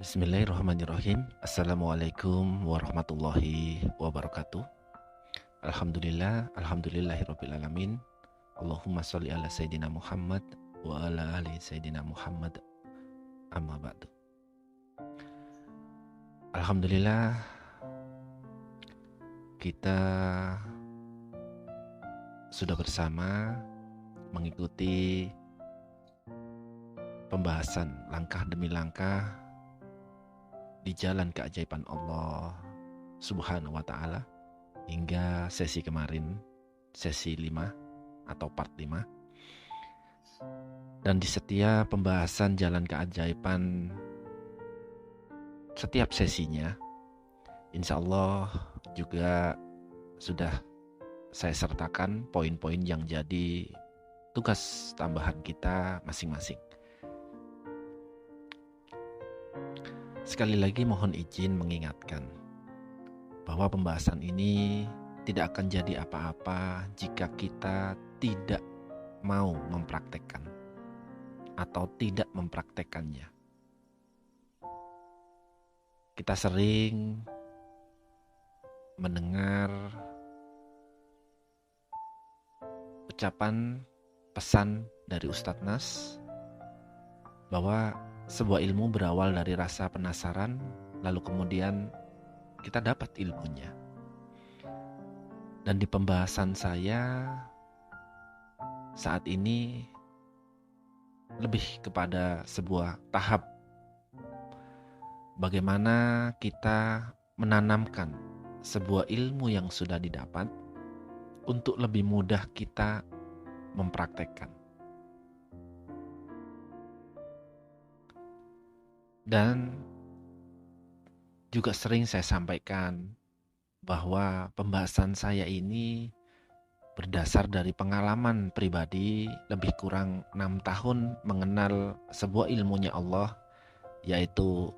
Bismillahirrahmanirrahim. Assalamualaikum warahmatullahi wabarakatuh. Alhamdulillahirabbil alamin. Allahumma sholli ala sayidina Muhammad wa ala ali sayidina Muhammad. Amma ba'du. Alhamdulillah, kita sudah bersama mengikuti pembahasan langkah demi langkah di jalan keajaiban Allah Subhanahu wa ta'ala hingga sesi kemarin, sesi 5 atau part 5. Dan di setiap pembahasan jalan keajaiban, setiap sesinya insya Allah juga sudah saya sertakan poin-poin yang jadi tugas tambahan kita masing-masing. Sekali lagi mohon izin mengingatkan bahwa pembahasan ini tidak akan jadi apa-apa jika kita tidak mau mempraktekkan atau tidak mempraktekkannya. Kita sering mendengar ucapan pesan dari Ustadz Nas bahwa sebuah ilmu berawal dari rasa penasaran, lalu kemudian kita dapat ilmunya. Dan di pembahasan saya saat ini lebih kepada sebuah tahap bagaimana kita menanamkan sebuah ilmu yang sudah didapat untuk lebih mudah kita mempraktekkan. Dan juga sering saya sampaikan bahwa pembahasan saya ini berdasar dari pengalaman pribadi lebih kurang 6 tahun mengenal sebuah ilmunya Allah, yaitu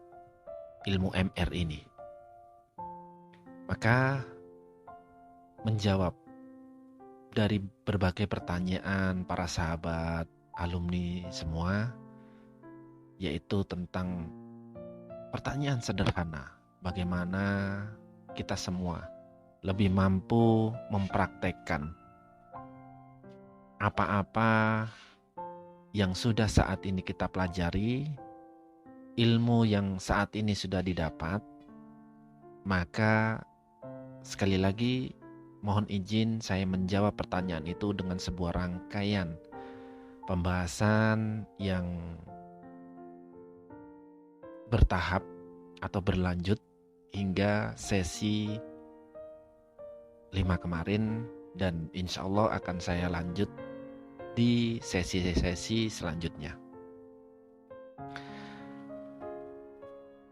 ilmu MR ini. Maka menjawab dari berbagai pertanyaan para sahabat, alumni semua, yaitu tentang pertanyaan sederhana, bagaimana kita semua lebih mampu mempraktekkan apa-apa yang sudah saat ini kita pelajari, ilmu yang saat ini sudah didapat. Maka sekali lagi mohon izin saya menjawab pertanyaan itu dengan sebuah rangkaian pembahasan yang bertahap atau berlanjut hingga sesi 5 kemarin, dan insya Allah akan saya lanjut di sesi-sesi selanjutnya.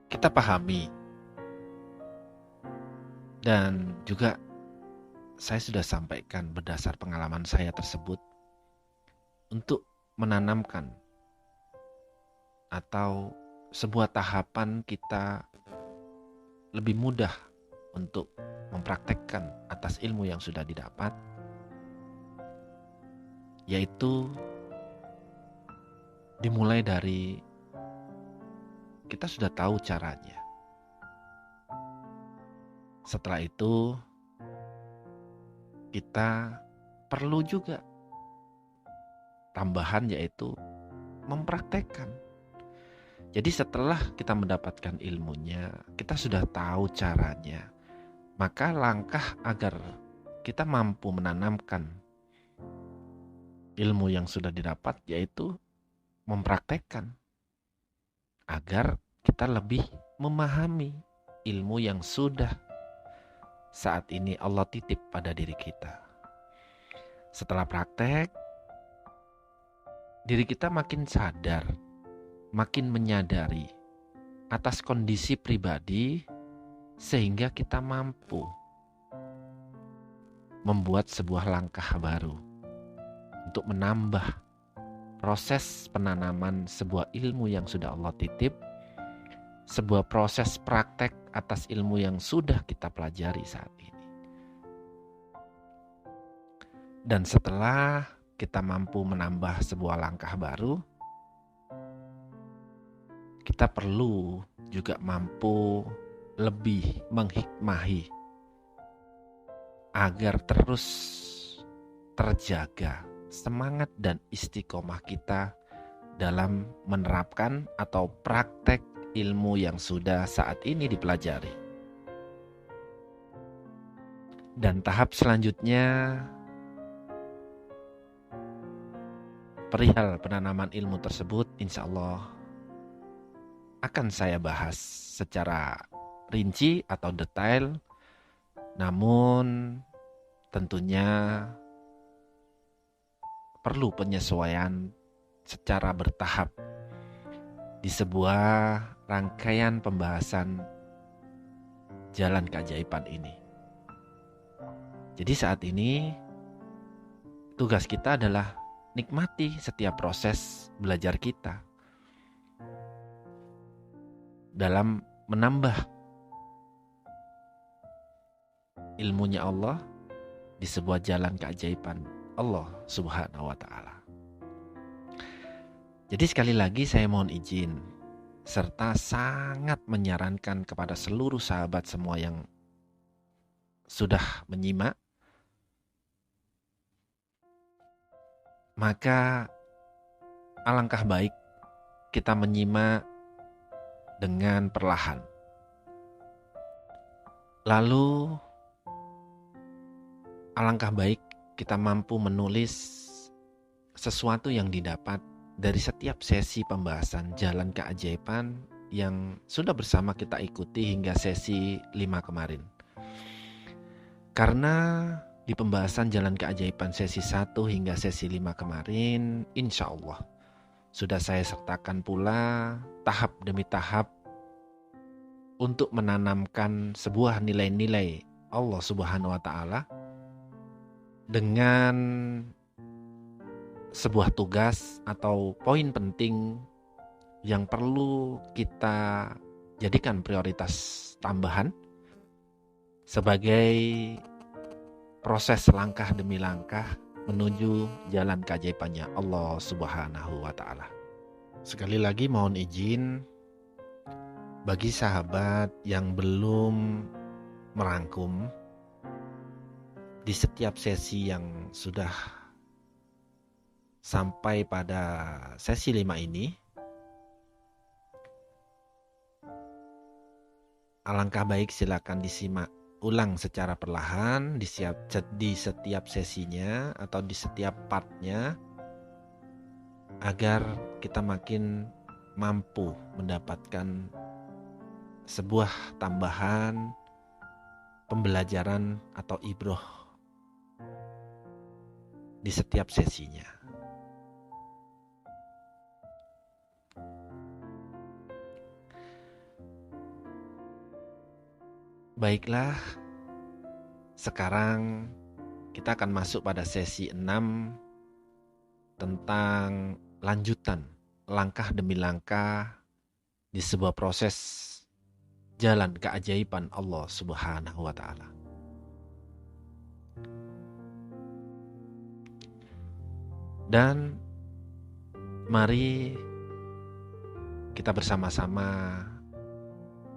Kita pahami dan juga saya sudah sampaikan berdasar pengalaman saya tersebut untuk menanamkan atau sebuah tahapan kita lebih mudah untuk mempraktekkan atas ilmu yang sudah didapat, yaitu dimulai dari kita sudah tahu caranya. Setelah itu kita perlu juga tambahan, yaitu mempraktekkan. Jadi setelah kita mendapatkan ilmunya, kita sudah tahu caranya, maka langkah agar kita mampu menanamkan ilmu yang sudah didapat yaitu mempraktekkan, agar kita lebih memahami ilmu yang sudah saat ini Allah titip pada diri kita. Setelah praktek, diri kita makin sadar, makin menyadari atas kondisi pribadi, sehingga kita mampu membuat sebuah langkah baru untuk menambah proses penanaman sebuah ilmu yang sudah Allah titip, sebuah proses praktek atas ilmu yang sudah kita pelajari saat ini. Dan setelah kita mampu menambah sebuah langkah baru, kita perlu juga mampu lebih menghikmahi agar terus terjaga semangat dan istiqomah kita dalam menerapkan atau praktek ilmu yang sudah saat ini dipelajari. Dan tahap selanjutnya, perihal penanaman ilmu tersebut, insya Allah akan saya bahas secara rinci atau detail, namun tentunya perlu penyesuaian secara bertahap di sebuah rangkaian pembahasan jalan keajaiban ini. Jadi saat ini tugas kita adalah nikmati setiap proses belajar kita dalam menambah ilmunya Allah di sebuah jalan keajaiban Allah Subhanahu wa Ta'ala. Jadi sekali lagi saya mohon izin serta sangat menyarankan kepada seluruh sahabat semua yang sudah menyimak, maka alangkah baik kita menyimak dengan perlahan. Lalu alangkah baik kita mampu menulis sesuatu yang didapat dari setiap sesi pembahasan jalan keajaiban yang sudah bersama kita ikuti hingga sesi 5 kemarin. Karena di pembahasan jalan keajaiban sesi 1 hingga sesi 5 kemarin, insya Allah sudah saya sertakan pula tahap demi tahap untuk menanamkan sebuah nilai-nilai Allah Subhanahu wa Ta'ala dengan sebuah tugas atau poin penting yang perlu kita jadikan prioritas tambahan sebagai proses langkah demi langkah menuju jalan keajaibannya Allah Subhanahu wa Ta'ala. Sekali lagi mohon izin bagi sahabat yang belum merangkum di setiap sesi yang sudah sampai pada sesi 5 ini, alangkah baik silakan disimak ulang secara perlahan di setiap sesinya atau di setiap partnya agar kita makin mampu mendapatkan sebuah tambahan pembelajaran atau ibroh di setiap sesinya. Baiklah, sekarang kita akan masuk pada sesi 6 tentang lanjutan langkah demi langkah di sebuah proses jalan keajaiban Allah Subhanahu wa Ta'ala. Dan mari kita bersama-sama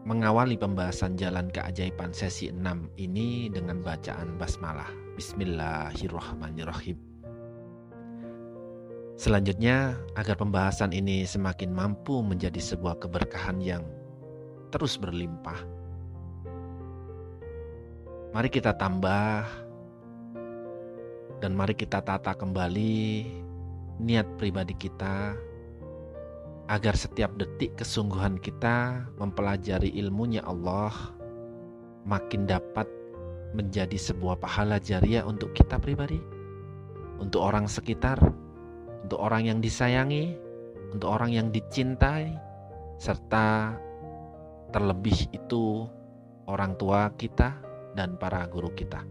mengawali pembahasan jalan keajaiban sesi 6 ini dengan bacaan basmalah. Bismillahirrahmanirrahim. Selanjutnya, agar pembahasan ini semakin mampu menjadi sebuah keberkahan yang terus berlimpah, mari kita tambah dan mari kita tata kembali niat pribadi kita agar setiap detik kesungguhan kita mempelajari ilmunya Allah makin dapat menjadi sebuah pahala jariah untuk kita pribadi, untuk orang sekitar, untuk orang yang disayangi, untuk orang yang dicintai, serta terlebih itu orang tua kita dan para guru kita.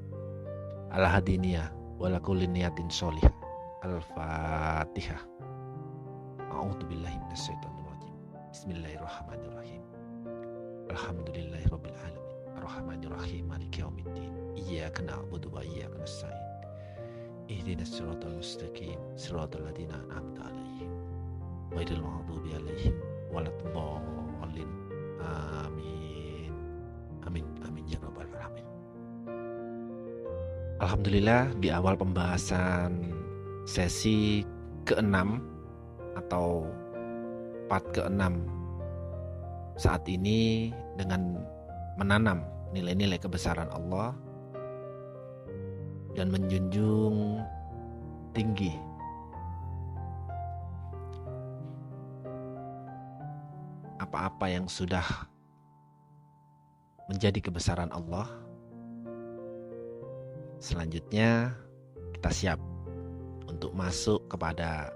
Al-Hadiniyah walakulli niyatin sholih. Al-Fatihah. A'udzubillahi minasyaitonirrajim. Bismillahirrahmanirrahim. Alhamdulillahirabbil alamin. Arrahmanirrahim. Maliki yaumiddin. Iyyaka na'budu wa iyyaka nasta'in. Ihdinas siratal mustaqim. Siratal ladzina an'amta 'alaihim ghairil maghdubi 'alaihim waladdallin. Alhamdulillah di awal pembahasan sesi ke-6 atau part ke-6 saat ini dengan menanam nilai-nilai kebesaran Allah dan menjunjung tinggi apa-apa yang sudah menjadi kebesaran Allah. Selanjutnya kita siap untuk masuk kepada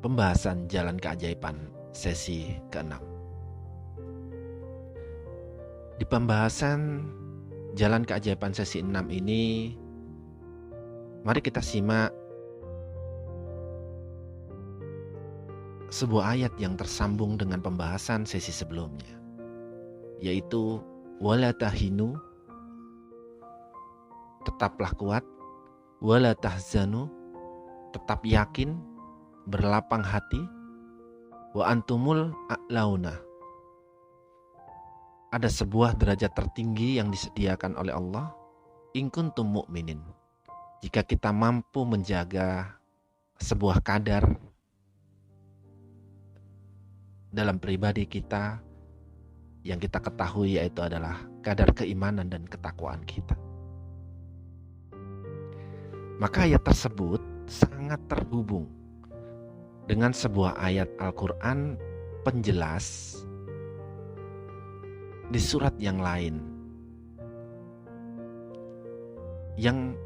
pembahasan jalan keajaiban sesi ke-6. Di pembahasan jalan keajaiban sesi 6 ini, mari kita simak sebuah ayat yang tersambung dengan pembahasan sesi sebelumnya, yaitu wala tahinu, tetaplah kuat, wala tahzanu, tetap yakin, berlapang hati, wa antumul a'launa. Ada sebuah derajat tertinggi yang disediakan oleh Allah, in kuntum mu'minin. Jika kita mampu menjaga sebuah kadar dalam pribadi kita yang kita ketahui, yaitu adalah kadar keimanan dan ketakwaan kita. Maka ayat tersebut sangat terhubung dengan sebuah ayat Al-Quran penjelas di surat yang lain, yang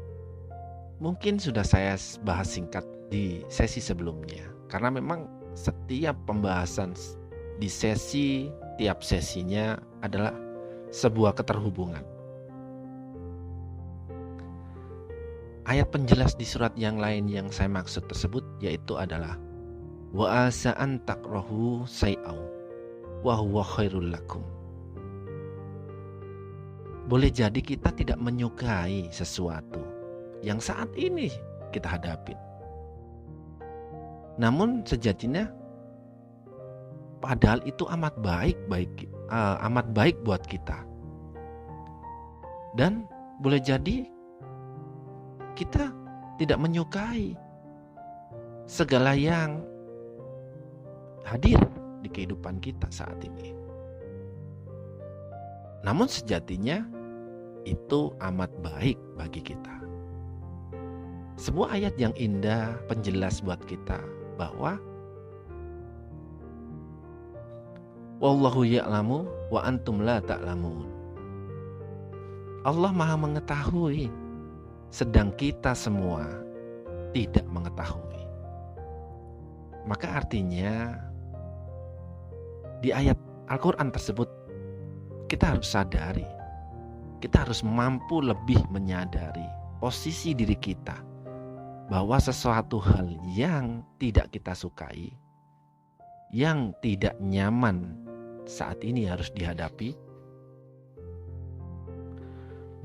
mungkin sudah saya bahas singkat di sesi sebelumnya. Karena memang setiap pembahasan di tiap sesinya adalah sebuah keterhubungan. Ayat penjelas di surat yang lain yang saya maksud tersebut yaitu adalah wa asa an takrahu say'aw wa huwa khairul lakum. Boleh jadi kita tidak menyukai sesuatu yang saat ini kita hadapi. Namun sejatinya padahal itu amat baik buat kita. Dan boleh jadi kita tidak menyukai segala yang hadir di kehidupan kita saat ini. Namun sejatinya itu amat baik bagi kita. Sebuah ayat yang indah penjelas buat kita bahwa wallahu ya'lamu wa antum la ta'lamun. Allah Maha mengetahui, sedang kita semua tidak mengetahui. Maka artinya di ayat Al-Quran tersebut kita harus sadari, kita harus mampu lebih menyadari posisi diri kita bahwa sesuatu hal yang tidak kita sukai, yang tidak nyaman saat ini harus dihadapi,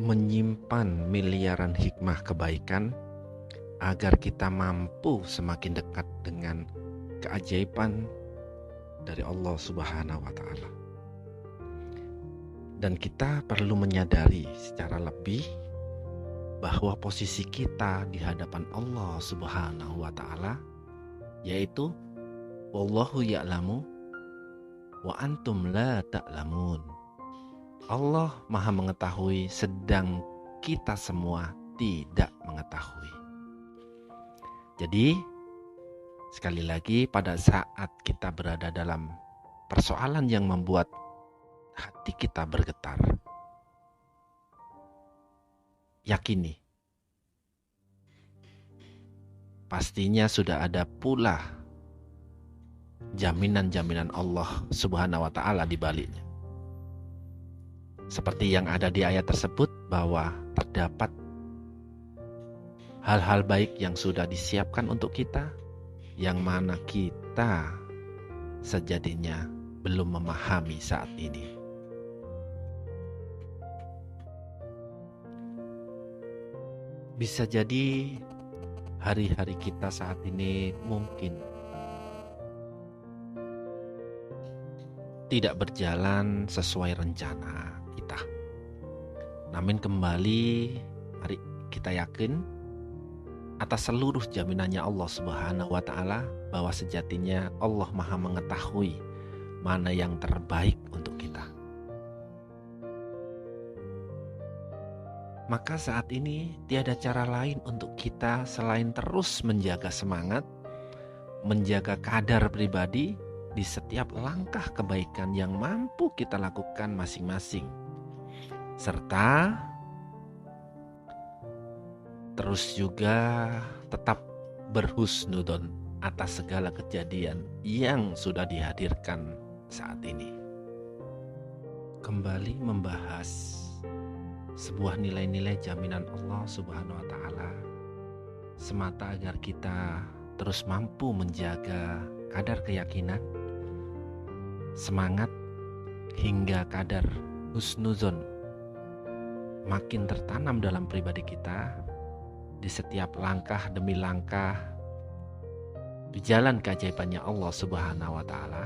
menyimpan miliaran hikmah kebaikan agar kita mampu semakin dekat dengan keajaiban dari Allah Subhanahu wa Ta'ala. Dan kita perlu menyadari secara lebih bahwa posisi kita di hadapan Allah Subhanahu wa Ta'ala yaitu wallahu ya'lamu wa antum la ta'lamun. Allah Maha mengetahui, sedang kita semua tidak mengetahui. Jadi, sekali lagi pada saat kita berada dalam persoalan yang membuat hati kita bergetar, yakini, pastinya sudah ada pula jaminan-jaminan Allah Subhanahu wa Ta'ala di baliknya. Seperti yang ada di ayat tersebut bahwa terdapat hal-hal baik yang sudah disiapkan untuk kita, yang mana kita sejatinya belum memahami saat ini. Bisa jadi hari-hari kita saat ini mungkin tidak berjalan sesuai rencana kita. Namun kembali Mari kita yakin atas seluruh jaminannya Allah Subhanahu wa Ta'ala, bahwa sejatinya Allah Maha mengetahui mana yang terbaik untuk kita. Maka saat ini tiada cara lain untuk kita selain terus menjaga semangat, menjaga kadar pribadi di setiap langkah kebaikan yang mampu kita lakukan masing-masing, serta terus juga tetap berhusnudon atas segala kejadian yang sudah dihadirkan saat ini. Kembali membahas sebuah nilai-nilai jaminan Allah Subhanahu wa Ta'ala semata agar kita terus mampu menjaga kadar keyakinan, semangat, hingga kadar husnuzon makin tertanam dalam pribadi kita di setiap langkah demi langkah di jalan keajaibannya Allah Subhanahu wa Ta'ala.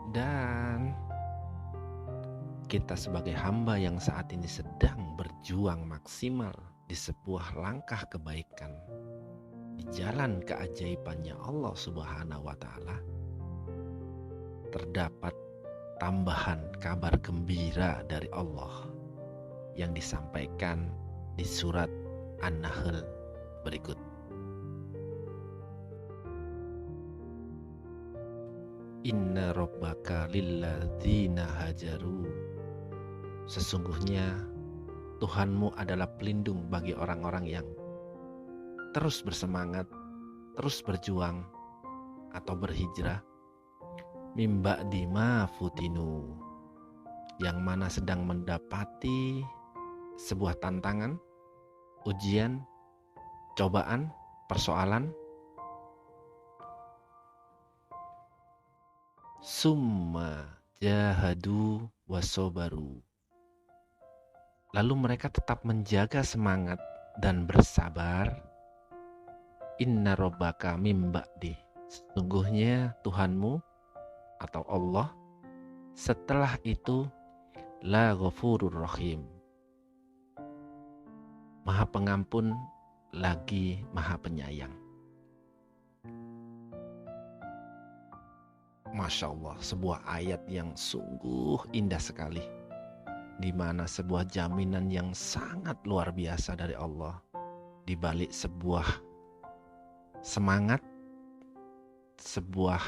Dan kita sebagai hamba yang saat ini sedang berjuang maksimal di sebuah langkah kebaikan di jalan keajaibannya Allah Subhanahu wa Ta'ala, terdapat tambahan kabar gembira dari Allah yang disampaikan di surat An-Nahl berikut. Inna rabbaka lilladzina hajaru. Sesungguhnya Tuhanmu adalah pelindung bagi orang-orang yang terus bersemangat, terus berjuang atau berhijrah mim ba'di ma futinu, yang mana sedang mendapati sebuah tantangan, ujian, cobaan, persoalan. Summa jahadu wasobaru. Lalu mereka tetap menjaga semangat dan bersabar. Inna rabbaka mim ba'di. Sesungguhnya Tuhanmu atau Allah setelah itu la ghafurur rahim, Maha Pengampun lagi Maha Penyayang. Masya Allah, sebuah ayat yang sungguh indah sekali, di mana sebuah jaminan yang sangat luar biasa dari Allah di balik sebuah semangat, sebuah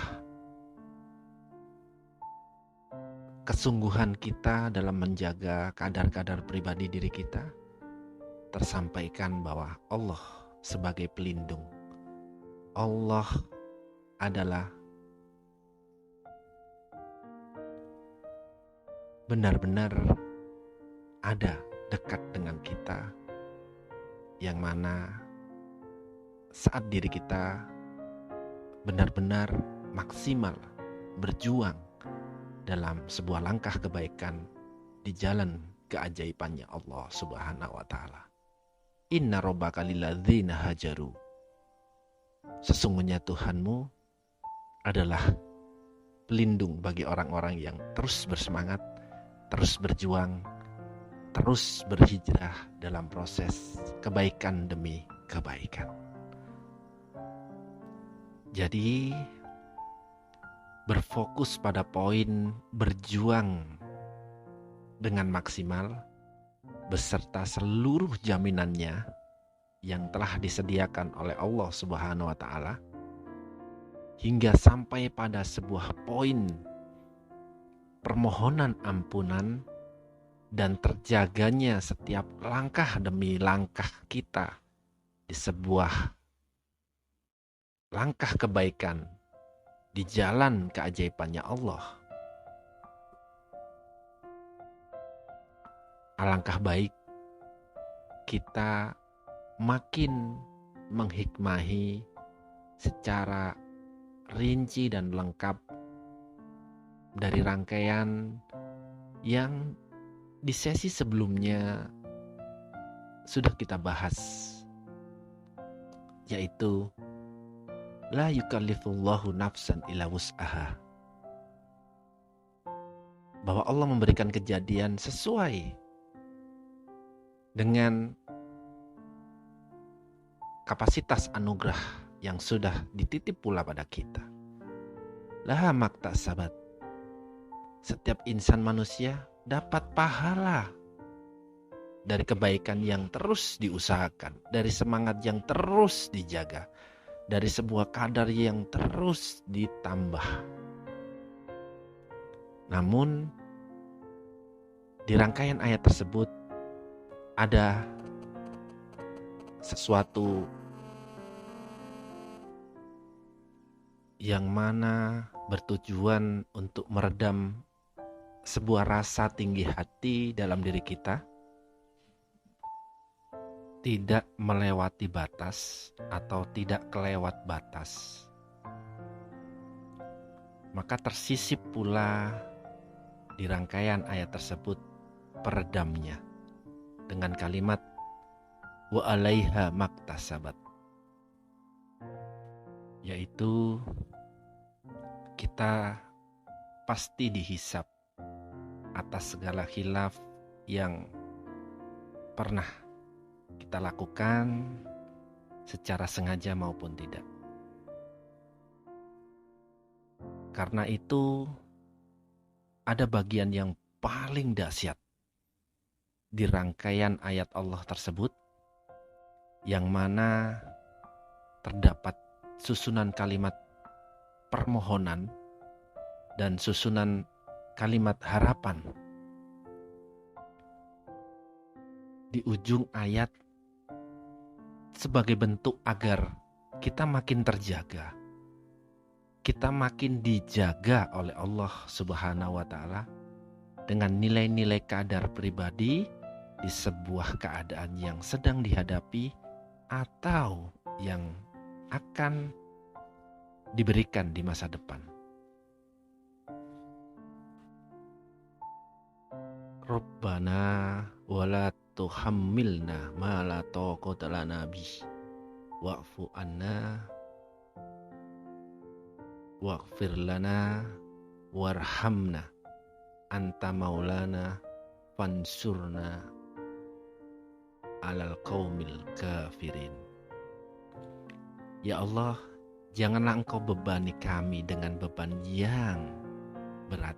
kesungguhan kita dalam menjaga kadar-kadar pribadi diri kita, tersampaikan bahwa Allah sebagai pelindung. Allah adalah benar-benar ada dekat dengan kita, yang mana saat diri kita benar-benar maksimal berjuang dalam sebuah langkah kebaikan di jalan keajaibannya Allah Subhanahu wa Ta'ala. Inna rabbaka lilladzina hajaru. Sesungguhnya Tuhanmu adalah pelindung bagi orang-orang yang terus bersemangat, terus berjuang, terus berhijrah dalam proses kebaikan demi kebaikan. Jadi berfokus pada poin berjuang dengan maksimal beserta seluruh jaminannya yang telah disediakan oleh Allah Subhanahu wa Ta'ala, hingga sampai pada sebuah poin permohonan ampunan dan terjaganya setiap langkah demi langkah kita di sebuah langkah kebaikan di jalan keajaibannya Allah. Alangkah baik kita makin menghikmahi secara rinci dan lengkap dari rangkaian yang di sesi sebelumnya sudah kita bahas, yaitu la yukallifullahu nafsan illa wus'aha, bahwa Allah memberikan kejadian sesuai dengan kapasitas anugerah yang sudah dititip pula pada kita. Laha maktasabat. Setiap insan manusia dapat pahala dari kebaikan yang terus diusahakan, dari semangat yang terus dijaga, dari sebuah kadar yang terus ditambah. Namun, di rangkaian ayat tersebut ada sesuatu yang mana bertujuan untuk meredam sebuah rasa tinggi hati dalam diri kita, tidak melewati batas atau tidak kelewat batas. Maka tersisip pula di rangkaian ayat tersebut peredamnya dengan kalimat wa 'alaiha maktasabat, yaitu kita pasti dihisab atas segala khilaf yang pernah kita lakukan secara sengaja maupun tidak. Karena itu ada bagian yang paling dahsyat di rangkaian ayat Allah tersebut, yang mana terdapat susunan kalimat permohonan dan susunan kalimat harapan di ujung ayat sebagai bentuk agar kita makin terjaga, kita makin dijaga oleh Allah Subhanahu wa Ta'ala dengan nilai-nilai kadar pribadi di sebuah keadaan yang sedang dihadapi atau yang akan diberikan di masa depan. Rabbana wala tuhammilna ma la taqata lana bih wa'fu anna waghfir lana warhamna anta maulana fansurna alal qaumil kafirin. Ya Allah, janganlah Engkau bebani kami dengan beban yang berat,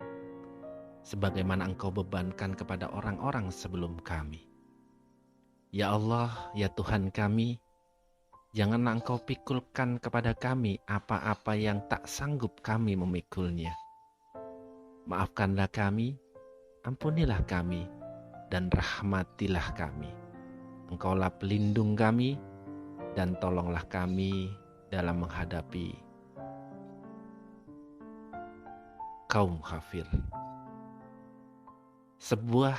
sebagaimana Engkau bebankan kepada orang-orang sebelum kami. Ya Allah, ya Tuhan kami, janganlah Engkau pikulkan kepada kami apa-apa yang tak sanggup kami memikulnya. Maafkanlah kami, ampunilah kami, dan rahmatilah kami. Engkaulah pelindung kami, dan tolonglah kami dalam menghadapi kaum kafir. Sebuah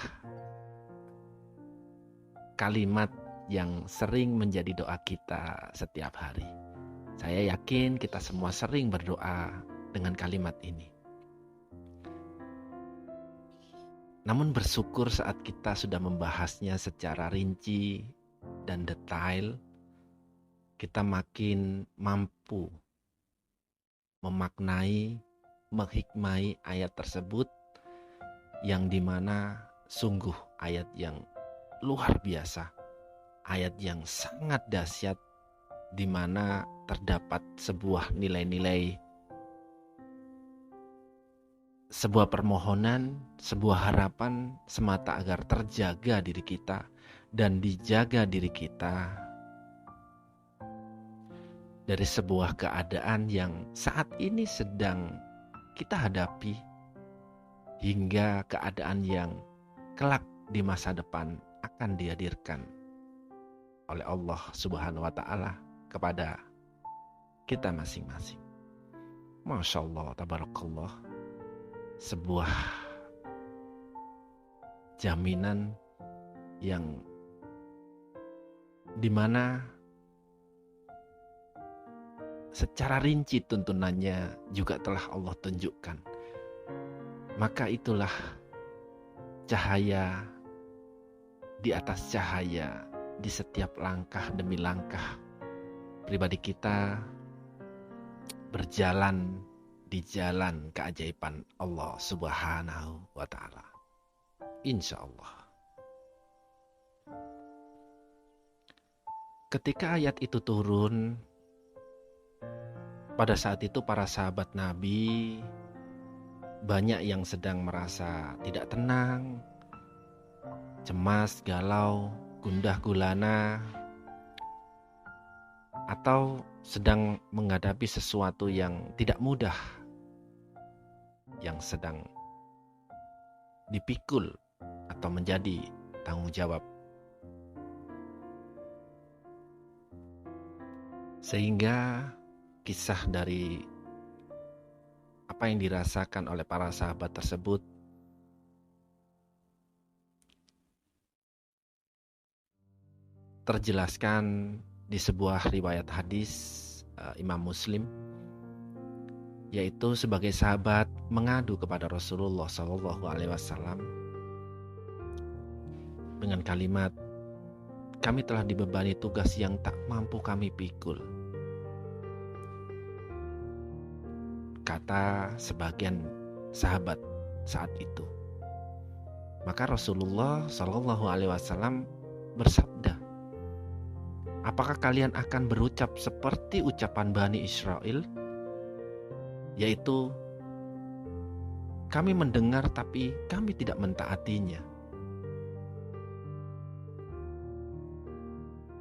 kalimat yang sering menjadi doa kita setiap hari. Saya yakin kita semua sering berdoa dengan kalimat ini. Namun bersyukur saat kita sudah membahasnya secara rinci dan detail, kita makin mampu memaknai, menghikmai ayat tersebut, yang dimana sungguh ayat yang luar biasa, ayat yang sangat dahsyat, di mana terdapat sebuah nilai-nilai, sebuah permohonan, sebuah harapan semata agar terjaga diri kita dan dijaga diri kita dari sebuah keadaan yang saat ini sedang kita hadapi, hingga keadaan yang kelak di masa depan akan dihadirkan oleh Allah Subhanahu wa Ta'ala kepada kita masing-masing. Masya Allah, tabarakallah. Sebuah jaminan yang dimana secara rinci tuntunannya juga telah Allah tunjukkan. Maka itulah cahaya di atas cahaya di setiap langkah demi langkah pribadi kita berjalan di jalan keajaiban Allah Subhanahu wa Ta'ala. Insya Allah. Ketika ayat itu turun, pada saat itu para sahabat Nabi banyak yang sedang merasa tidak tenang, cemas, galau, gundah gulana, atau sedang menghadapi sesuatu yang tidak mudah, yang sedang dipikul atau menjadi tanggung jawab. Sehingga kisah dari apa yang dirasakan oleh para sahabat tersebut terjelaskan di sebuah riwayat hadis Imam Muslim, yaitu sebagai sahabat mengadu kepada Rasulullah SAW dengan kalimat, "Kami telah dibebani tugas yang tak mampu kami pikul," kata sebagian sahabat saat itu. Maka Rasulullah SAW bersabda, "Apakah kalian akan berucap seperti ucapan Bani Israel? Yaitu, kami mendengar tapi kami tidak mentaatinya."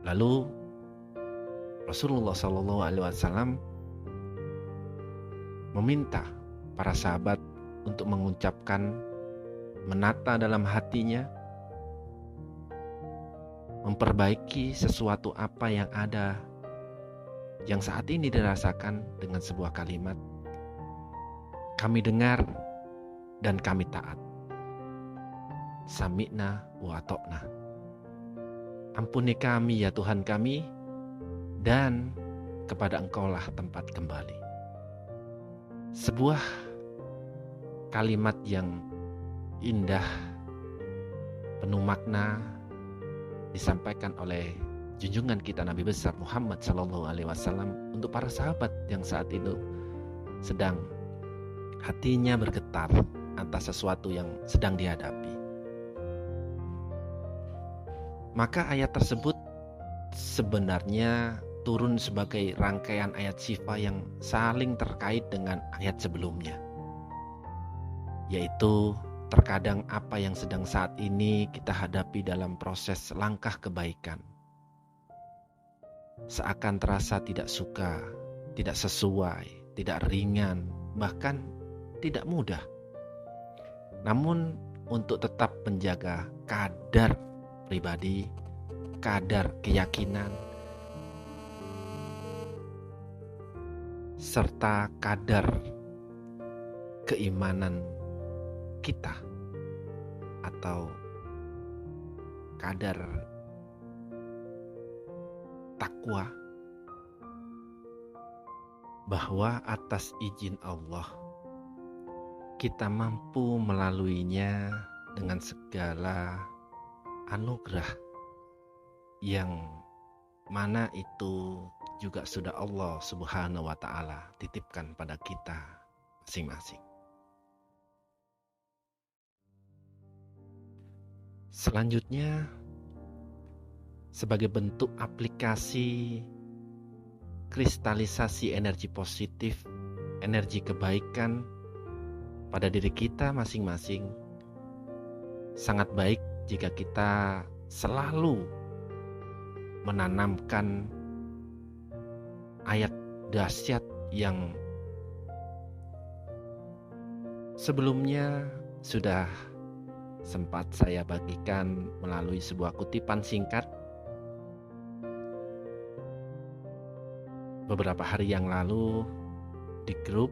Lalu Rasulullah SAW meminta para sahabat untuk mengucapkan, menata dalam hatinya, memperbaiki sesuatu apa yang ada, yang saat ini dirasakan dengan sebuah kalimat, "Kami dengar dan kami taat. Sami'na wa ata'na." Ampuni kami ya Tuhan kami, dan kepada Engkaulah tempat kembali. Sebuah kalimat yang indah, penuh makna, disampaikan oleh junjungan kita Nabi besar Muhammad SAW untuk para sahabat yang saat itu sedang hatinya bergetar atas sesuatu yang sedang dihadapi. Maka ayat tersebut sebenarnya turun sebagai rangkaian ayat syifa yang saling terkait dengan ayat sebelumnya, yaitu terkadang apa yang sedang saat ini kita hadapi dalam proses langkah kebaikan seakan terasa tidak suka, tidak sesuai, tidak ringan, bahkan tidak mudah. Namun untuk tetap menjaga kadar pribadi, kadar keyakinan, serta kadar keimanan kita atau kadar takwa, bahwa atas izin Allah kita mampu melaluinya dengan segala anugerah yang mana itu juga sudah Allah Subhanahu wa Ta'ala titipkan pada kita masing-masing. Selanjutnya, sebagai bentuk aplikasi kristalisasi energi positif, energi kebaikan pada diri kita masing-masing, sangat baik jika kita selalu menanamkan ayat dahsyat yang sebelumnya sudah sempat saya bagikan melalui sebuah kutipan singkat beberapa hari yang lalu di grup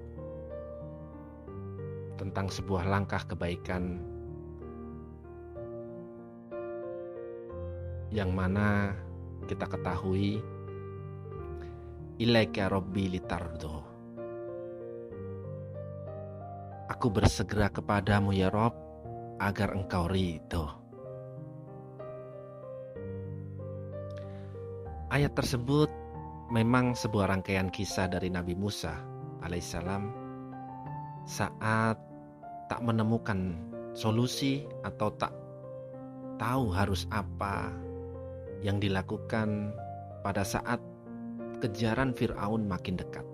tentang sebuah langkah kebaikan yang mana kita ketahui, ilaika rabbi litardo, aku bersegera kepadamu ya Rob agar engkau ridho. Ayat tersebut memang sebuah rangkaian kisah dari Nabi Musa alaihissalam saat tak menemukan solusi atau tak tahu harus apa yang dilakukan pada saat kejaran Fir'aun makin dekat.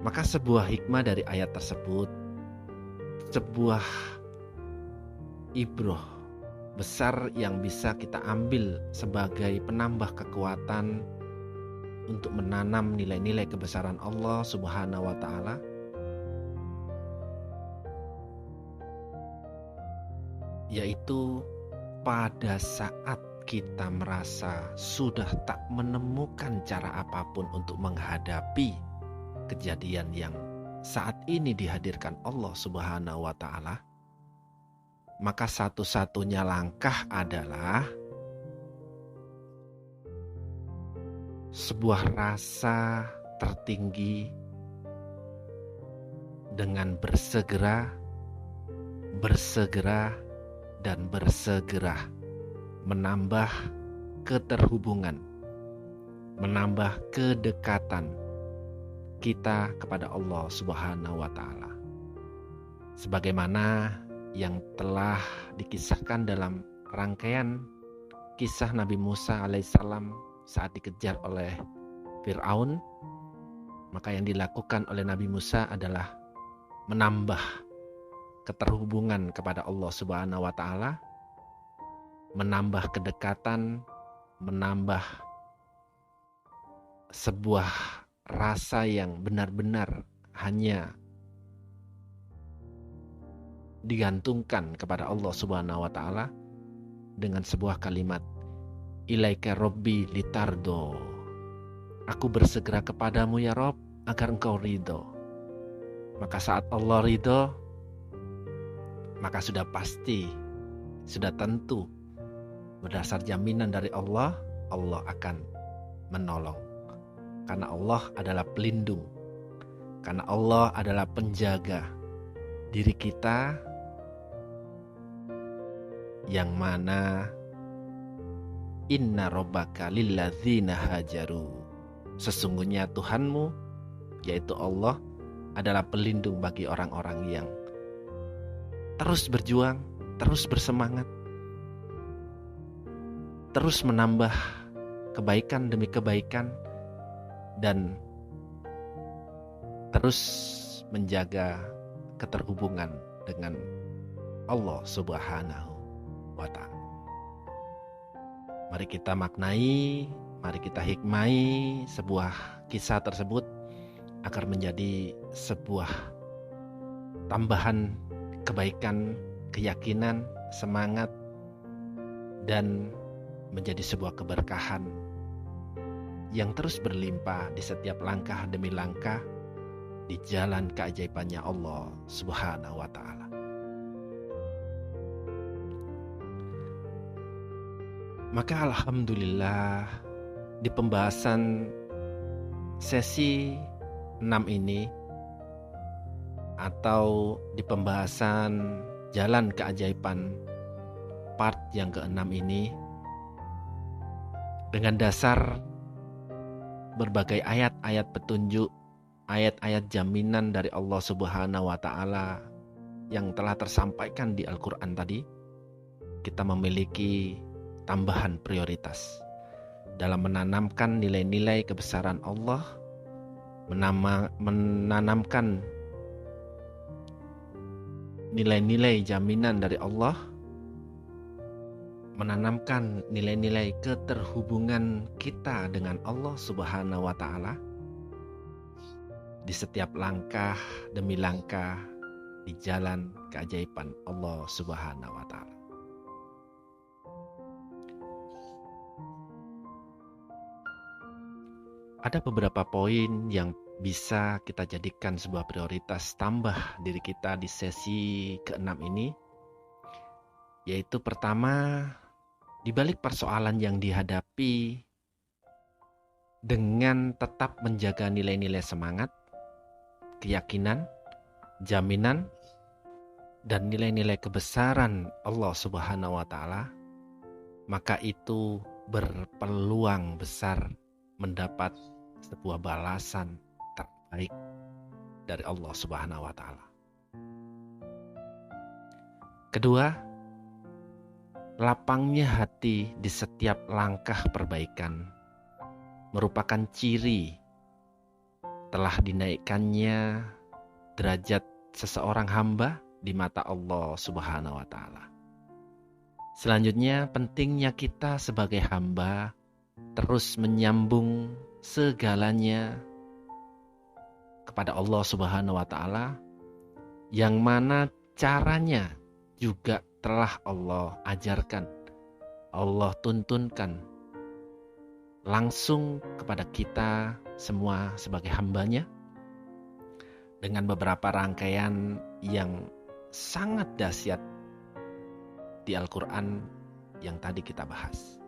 Maka sebuah hikmah dari ayat tersebut, sebuah ibroh besar yang bisa kita ambil sebagai penambah kekuatan untuk menanam nilai-nilai kebesaran Allah Subhanahu wa Ta'ala, yaitu pada saat kita merasa sudah tak menemukan cara apapun untuk menghadapi kejadian yang saat ini dihadirkan Allah Subhanahu wa Ta'ala, maka satu-satunya langkah adalah sebuah rasa tertinggi dengan bersegera, dan bersegera menambah keterhubungan, menambah kedekatan kita kepada Allah Subhanahu wa Ta'ala. Sebagaimana yang telah dikisahkan dalam rangkaian kisah Nabi Musa alaihissalam saat dikejar oleh Fir'aun, maka yang dilakukan oleh Nabi Musa adalah menambah keterhubungan kepada Allah Subhanahu wa Ta'ala, menambah kedekatan, menambah sebuah rasa yang benar-benar hanya digantungkan kepada Allah Subhanahu wa Ta'ala dengan sebuah kalimat, ilaika robbi litardo, aku bersegera kepadamu ya Rob agar engkau ridho. Maka saat Allah ridho, maka sudah pasti, sudah tentu berdasar jaminan dari Allah, Allah akan menolong. Karena Allah adalah pelindung, karena Allah adalah penjaga diri kita, yang mana inna rabbaka lilladzina hajaru, sesungguhnya Tuhanmu yaitu Allah adalah pelindung bagi orang-orang yang terus berjuang, terus bersemangat, terus menambah kebaikan demi kebaikan, dan terus menjaga keterhubungan dengan Allah Subhanahu wa Ta'ala. Mari kita maknai, mari kita hikmai sebuah kisah tersebut agar menjadi sebuah tambahan kebaikan, keyakinan, semangat, dan menjadi sebuah keberkahan yang terus berlimpah di setiap langkah demi langkah di jalan keajaibannya Allah Subhanahu wa Ta'ala. Maka alhamdulillah di pembahasan sesi 6 ini, atau di pembahasan jalan keajaiban part yang ke-6 ini, dengan dasar berbagai ayat-ayat petunjuk, ayat-ayat jaminan dari Allah Subhanahu wa Ta'ala yang telah tersampaikan di Al-Quran tadi, kita memiliki tambahan prioritas dalam menanamkan nilai-nilai kebesaran Allah, menanamkan nilai-nilai jaminan dari Allah, menanamkan nilai-nilai keterhubungan kita dengan Allah Subhanahu wa Ta'ala di setiap langkah demi langkah di jalan keajaiban Allah Subhanahu wa Ta'ala. Ada beberapa poin yang bisa kita jadikan sebuah prioritas tambah diri kita di sesi ke-6 ini, yaitu pertama, di balik persoalan yang dihadapi, dengan tetap menjaga nilai-nilai semangat, keyakinan, jaminan, dan nilai-nilai kebesaran Allah Subhanahu wa Ta'ala, maka itu berpeluang besar mendapat sebuah balasan terbaik dari Allah Subhanahu wa Ta'ala. Kedua, lapangnya hati di setiap langkah perbaikan merupakan ciri telah dinaikkannya derajat seseorang hamba di mata Allah Subhanahu wa Ta'ala. Selanjutnya, pentingnya kita sebagai hamba terus menyambung segalanya kepada Allah Subhanahu wa Ta'ala, yang mana caranya juga telah Allah ajarkan, Allah tuntunkan langsung kepada kita semua sebagai hambanya dengan beberapa rangkaian yang sangat dahsyat di Al-Quran yang tadi kita bahas.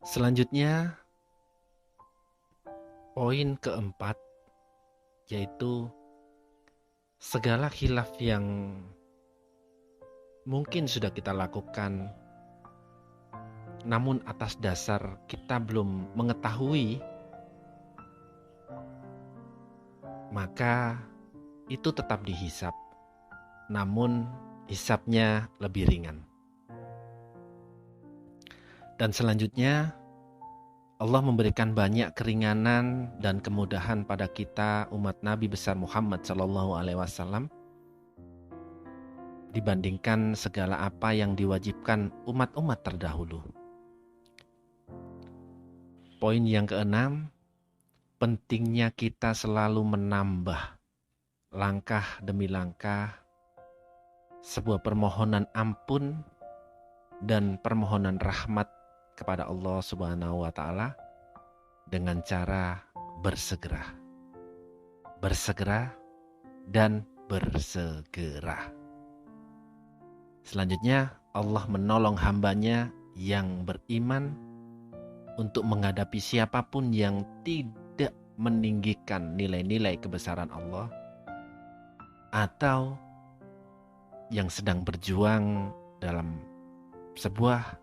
Selanjutnya, poin keempat, yaitu segala khilaf yang mungkin sudah kita lakukan, namun atas dasar kita belum mengetahui, maka itu tetap dihisap, namun hisapnya lebih ringan. Dan selanjutnya, Allah memberikan banyak keringanan dan kemudahan pada kita umat Nabi besar Muhammad SAW dibandingkan segala apa yang diwajibkan umat-umat terdahulu. Poin yang keenam, pentingnya kita selalu menambah langkah demi langkah sebuah permohonan ampun dan permohonan rahmat kepada Allah Subhanahu wa Ta'ala dengan cara bersegera. Bersegera dan bersegera. Selanjutnya, Allah menolong hambanya yang beriman untuk menghadapi siapapun yang tidak meninggikan nilai-nilai kebesaran Allah atau yang sedang berjuang dalam sebuah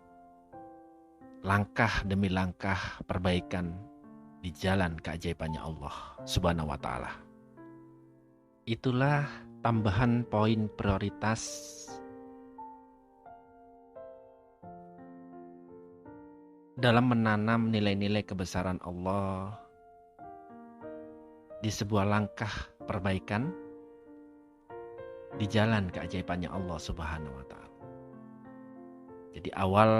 langkah demi langkah perbaikan di jalan keajaibannya Allah Subhanahu wa Ta'ala. Itulah tambahan poin prioritas dalam menanam nilai-nilai kebesaran Allah di sebuah langkah perbaikan di jalan keajaibannya Allah Subhanahu wa Ta'ala. Jadi awal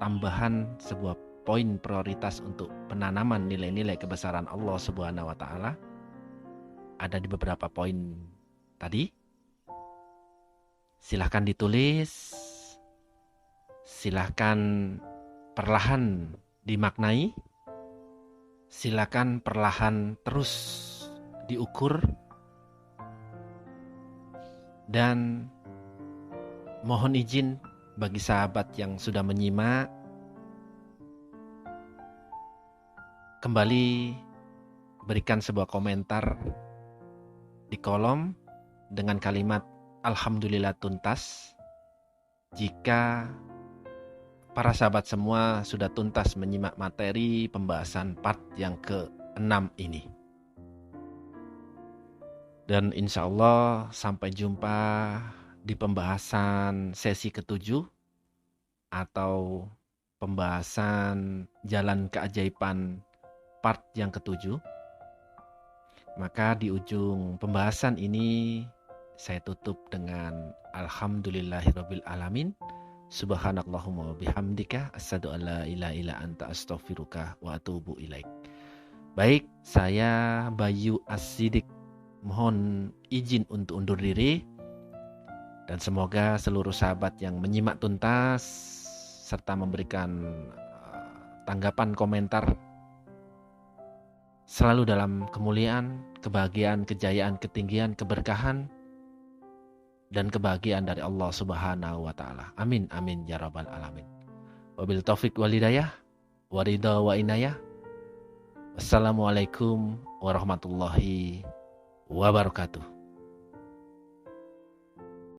tambahan sebuah poin prioritas untuk penanaman nilai-nilai kebesaran Allah Subhanahu wa Ta'ala ada di beberapa poin tadi. Silahkan ditulis, silahkan perlahan dimaknai, silahkan perlahan terus diukur, dan mohon izin bagi sahabat yang sudah menyimak, kembali berikan sebuah komentar di kolom dengan kalimat Alhamdulillah tuntas. Jika para sahabat semua sudah tuntas menyimak materi pembahasan part yang ke-6 ini. Dan insya Allah sampai jumpa di pembahasan sesi ke-7 atau pembahasan jalan keajaiban part yang ke-7. Maka di ujung pembahasan ini saya tutup dengan Alhamdulillahirabbil alamin. Subhanakallahumma wa bihamdika asyhadu an la ilaha illa anta astaghfiruka wa atubu ilaik. Baik, saya Bayu As-Siddiq mohon izin untuk undur diri, dan semoga seluruh sahabat yang menyimak tuntas serta memberikan tanggapan komentar selalu dalam kemuliaan, kebahagiaan, kejayaan, ketinggian, keberkahan, dan kebahagiaan dari Allah Subhanahu wa Ta'ala. Amin, amin, ya rabbal alamin. Wabil taufik wal hidayah, waridha wa inayah. Wassalamualaikum warahmatullahi wabarakatuh.